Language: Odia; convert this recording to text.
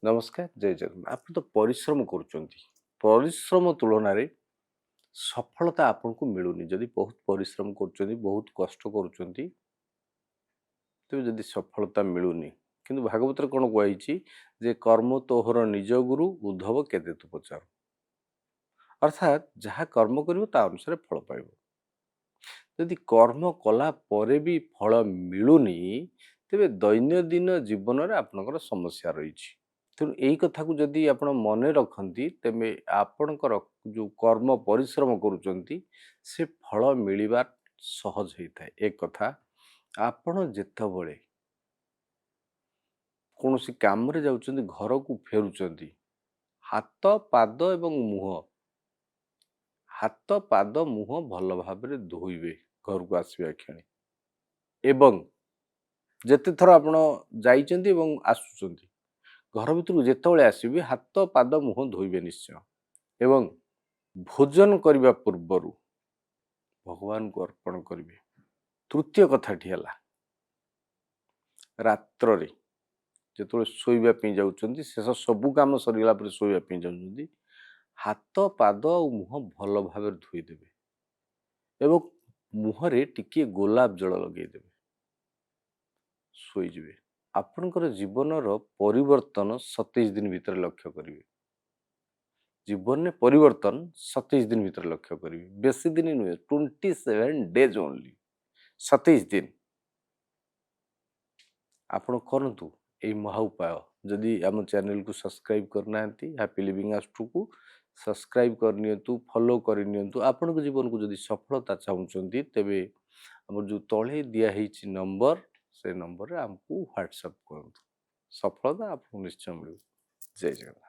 ନମସ୍କାର, ଜୟ ଜଗନ୍ନାଥ। ଆପଣ ତ ପରିଶ୍ରମ କରୁଛନ୍ତି। ପରିଶ୍ରମ ତୁଳନାରେ ସଫଳତା ଆପଣଙ୍କୁ ମିଳୁନି। ଯଦି ବହୁତ ପରିଶ୍ରମ କରୁଛନ୍ତି, ବହୁତ କଷ୍ଟ କରୁଛନ୍ତି, ତେବେ ଯଦି ସଫଳତା ମିଳୁନି। କିନ୍ତୁ ଭାଗବତରେ କ'ଣ କୁହାଯାଇଛି ଯେ କର୍ମ ତୋହର ନିଜ ଗୁରୁ ଉଦ୍ଧବ କେତେ ତୁ ପଚାରୁ। ଅର୍ଥାତ୍ ଯାହା କର୍ମ କରିବ ତା ଅନୁସାରେ ଫଳ ପାଇବ। ଯଦି କର୍ମ କଲା ପରେ ବି ଫଳ ମିଳୁନି, ତେବେ ଦୈନନ୍ଦିନ ଜୀବନରେ ଆପଣଙ୍କର ସମସ୍ୟା ରହିଛି। ତେଣୁ ଏଇ କଥାକୁ ଯଦି ଆପଣ ମନେ ରଖନ୍ତି, ତେବେ ଆପଣଙ୍କର ଯେଉଁ କର୍ମ ପରିଶ୍ରମ କରୁଛନ୍ତି ସେ ଫଳ ମିଳିବା ସହଜ ହେଇଥାଏ। ଏ କଥା ଆପଣ ଯେତେବେଳେ କୌଣସି କାମରେ ଯାଉଛନ୍ତି, ଘରକୁ ଫେରୁଛନ୍ତି, ହାତ ପାଦ ଏବଂ ମୁହଁ ଭଲ ଭାବରେ ଧୋଇବେ ଘରକୁ ଆସିବା କ୍ଷଣି। ଏବଂ ଯେତେ ଥର ଆପଣ ଯାଇଛନ୍ତି ଏବଂ ଆସୁଛନ୍ତି, ଘର ଭିତରକୁ ଯେତେବେଳେ ଆସିବେ ହାତ ପାଦ ମୁହଁ ଧୋଇବେ ନିଶ୍ଚୟ। ଏବଂ ଭୋଜନ କରିବା ପୂର୍ବରୁ ଭଗବାନଙ୍କୁ ଅର୍ପଣ କରିବେ। ତୃତୀୟ କଥାଟି ହେଲା, ରାତ୍ରରେ ଯେତେବେଳେ ଶୋଇବା ପାଇଁ ଯାଉଛନ୍ତି, ଶେଷ ସବୁ କାମ ସରିଗଲା ପରେ ଶୋଇବା ପାଇଁ ଯାଉଛନ୍ତି, ହାତ ପାଦ ଆଉ ମୁହଁ ଭଲ ଭାବରେ ଧୋଇଦେବେ ଏବଂ ମୁହଁରେ ଟିକିଏ ଗୋଲାପ ଜଳ ଲଗେଇଦେବେ, ଶୋଇଯିବେ। ଆପଣଙ୍କର ଜୀବନର ପରିବର୍ତ୍ତନ 27 ଦିନ ଭିତରେ ଲକ୍ଷ୍ୟ କରିବେ। ଜୀବନରେ ପରିବର୍ତ୍ତନ 27 ଦିନ ଭିତରେ ଲକ୍ଷ୍ୟ କରିବେ। ବେଶୀ ଦିନ ନୁହେଁ, 27 days ଓନ୍ଲି, 27 ଦିନ ଆପଣ କରନ୍ତୁ ଏଇ ମହା ଉପାୟ। ଯଦି ଆମ ଚ୍ୟାନେଲକୁ ସବସ୍କ୍ରାଇବ୍ କରିନାହାନ୍ତି, ହ୍ୟାପି ଲିଭିଂ ଆଷ୍ଟ୍ରୁକୁ ସବସ୍କ୍ରାଇବ୍ କରିନିଅନ୍ତୁ, ଫଲୋ କରିନିଅନ୍ତୁ। ଆପଣଙ୍କ ଜୀବନକୁ ଯଦି ସଫଳତା ଚାହୁଁଛନ୍ତି, ତେବେ ଆମର ଯେଉଁ ତଳେ ଦିଆହେଇଛି ନମ୍ବର, ସେ ନମ୍ବରରେ ଆମକୁ ହ୍ୱାଟ୍ସଆପ୍ କରନ୍ତୁ। ସଫଳତା ଆପଣଙ୍କୁ ନିଶ୍ଚୟ ମିଳିବ। ଜୟ ଜଗନ୍ନାଥ।